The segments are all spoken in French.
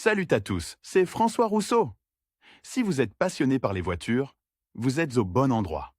Salut à tous, c'est François Rousseau. Si vous êtes passionné par les voitures, vous êtes au bon endroit.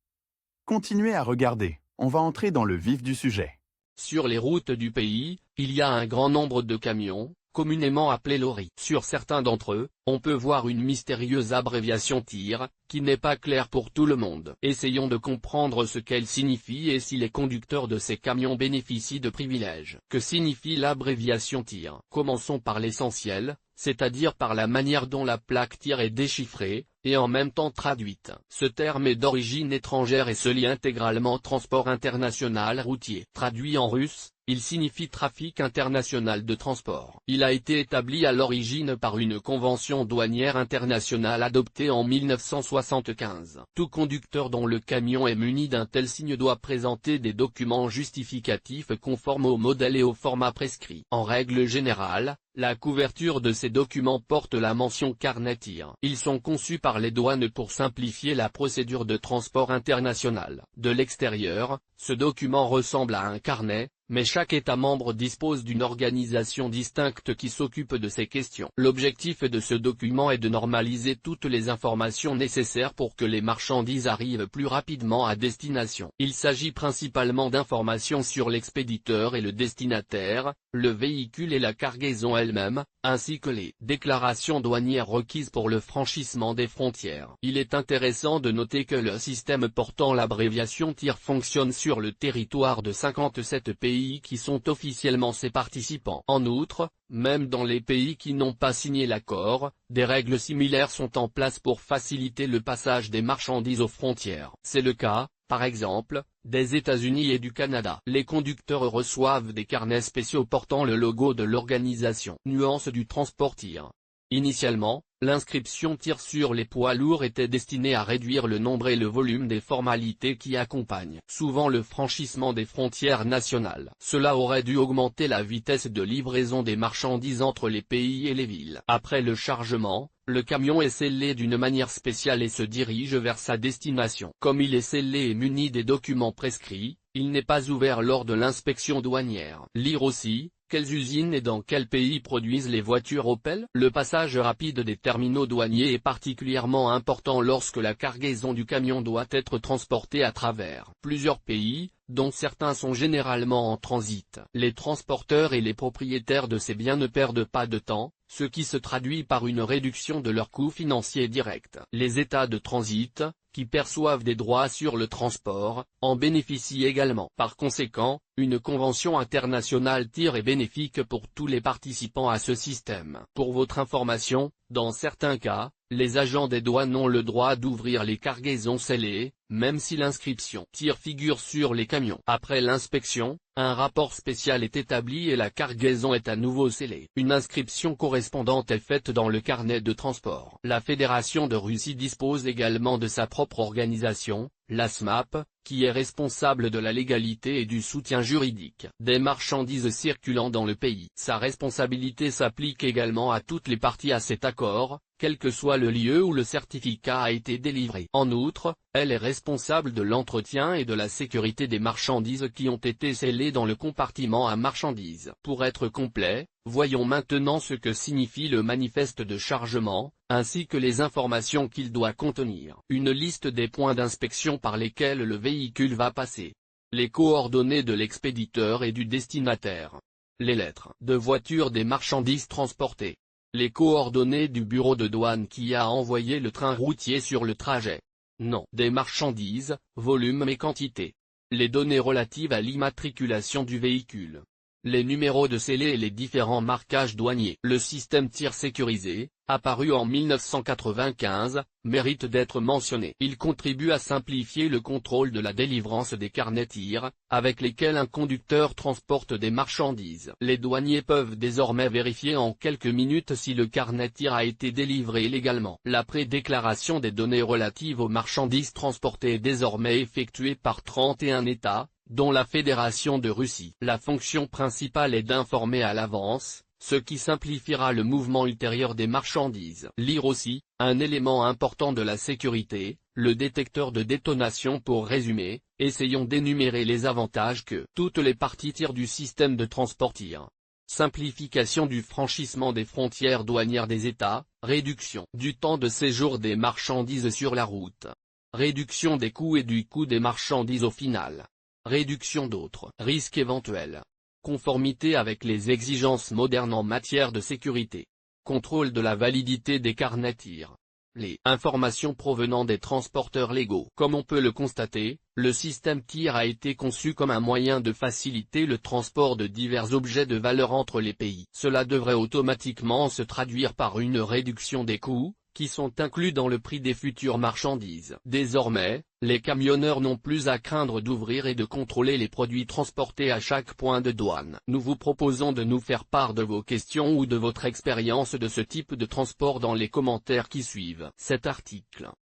Continuez à regarder, on va entrer dans le vif du sujet. Sur les routes du pays, il y a un grand nombre de camions, communément appelés loris. Sur certains d'entre eux, on peut voir une mystérieuse abréviation TIR, qui n'est pas claire pour tout le monde. Essayons de comprendre ce qu'elle signifie et si les conducteurs de ces camions bénéficient de privilèges. Que signifie l'abréviation TIR? Commençons par l'essentiel, c'est-à-dire par la manière dont la plaque TIR est déchiffrée, et en même temps traduite. Ce terme est d'origine étrangère et se lie intégralement au transport international routier. Traduit en russe, il signifie trafic international de transport. Il a été établi à l'origine par une convention douanière internationale adoptée en 1975. Tout conducteur dont le camion est muni d'un tel signe doit présenter des documents justificatifs conformes au modèle et au format prescrit. En règle générale, la couverture de ces documents porte la mention carnet TIR. Ils sont conçus par les douanes pour simplifier la procédure de transport international. De l'extérieur, ce document ressemble à un carnet, mais chaque État membre dispose d'une organisation distincte qui s'occupe de ces questions. L'objectif de ce document est de normaliser toutes les informations nécessaires pour que les marchandises arrivent plus rapidement à destination. Il s'agit principalement d'informations sur l'expéditeur et le destinataire, le véhicule et la cargaison elle-même, ainsi que les déclarations douanières requises pour le franchissement des frontières. Il est intéressant de noter que le système portant l'abréviation TIR fonctionne sur le territoire de 57 pays qui sont officiellement ses participants. En outre, même dans les pays qui n'ont pas signé l'accord, des règles similaires sont en place pour faciliter le passage des marchandises aux frontières. C'est le cas, par exemple, des États-Unis et du Canada. Les conducteurs reçoivent des carnets spéciaux portant le logo de l'organisation. Nuance du transport TIR. Initialement, l'inscription TIR sur les poids lourds était destinée à réduire le nombre et le volume des formalités qui accompagnent souvent le franchissement des frontières nationales. Cela aurait dû augmenter la vitesse de livraison des marchandises entre les pays et les villes. Après le chargement, le camion est scellé d'une manière spéciale et se dirige vers sa destination. Comme il est scellé et muni des documents prescrits, il n'est pas ouvert lors de l'inspection douanière. Lire aussi: quelles usines et dans quel pays produisent les voitures Opel? Le passage rapide des terminaux douaniers est particulièrement important lorsque la cargaison du camion doit être transportée à travers plusieurs pays, dont certains sont généralement en transit. Les transporteurs et les propriétaires de ces biens ne perdent pas de temps, ce qui se traduit par une réduction de leurs coûts financiers directs. Les États de transit, qui perçoivent des droits sur le transport, en bénéficient également. Par conséquent, une convention internationale TIR est bénéfique pour tous les participants à ce système. Pour votre information, dans certains cas, les agents des douanes ont le droit d'ouvrir les cargaisons scellées, même si l'inscription TIR figure sur les camions. Après l'inspection, un rapport spécial est établi et la cargaison est à nouveau scellée. Une inscription correspondante est faite dans le carnet de transport. La Fédération de Russie dispose également de sa propre organisation, la SMAP, qui est responsable de la légalité et du soutien juridique des marchandises circulant dans le pays. Sa responsabilité s'applique également à toutes les parties à cet accord, quel que soit le lieu où le certificat a été délivré. En outre, elle est responsable de l'entretien et de la sécurité des marchandises qui ont été scellées dans le compartiment à marchandises. Pour être complet, voyons maintenant ce que signifie le manifeste de chargement, ainsi que les informations qu'il doit contenir. Une liste des points d'inspection par lesquels le véhicule va passer. Les coordonnées de l'expéditeur et du destinataire. Les lettres de voiture des marchandises transportées. Les coordonnées du bureau de douane qui a envoyé le train routier sur le trajet. Nom des marchandises, volume et quantité. Les données relatives à l'immatriculation du véhicule. Les numéros de scellé et les différents marquages douaniers. Le système TIR sécurisé, apparu en 1995, mérite d'être mentionné. Il contribue à simplifier le contrôle de la délivrance des carnets TIR, avec lesquels un conducteur transporte des marchandises. Les douaniers peuvent désormais vérifier en quelques minutes si le carnet TIR a été délivré légalement. La prédéclaration des données relatives aux marchandises transportées est désormais effectuée par 31 États, dont la Fédération de Russie. La fonction principale est d'informer à l'avance, ce qui simplifiera le mouvement ultérieur des marchandises. Lire aussi, un élément important de la sécurité, le détecteur de détonation. Pour résumer, essayons d'énumérer les avantages que toutes les parties tirent du système de transport TIR. Simplification du franchissement des frontières douanières des États, réduction du temps de séjour des marchandises sur la route. Réduction des coûts et du coût des marchandises au final. Réduction d'autres risques éventuels. Conformité avec les exigences modernes en matière de sécurité. Contrôle de la validité des carnets TIR. Les informations provenant des transporteurs légaux. Comme on peut le constater, le système TIR a été conçu comme un moyen de faciliter le transport de divers objets de valeur entre les pays. Cela devrait automatiquement se traduire par une réduction des coûts, qui sont inclus dans le prix des futures marchandises. Désormais, les camionneurs n'ont plus à craindre d'ouvrir et de contrôler les produits transportés à chaque point de douane. Nous vous proposons de nous faire part de vos questions ou de votre expérience de ce type de transport dans les commentaires qui suivent cet article.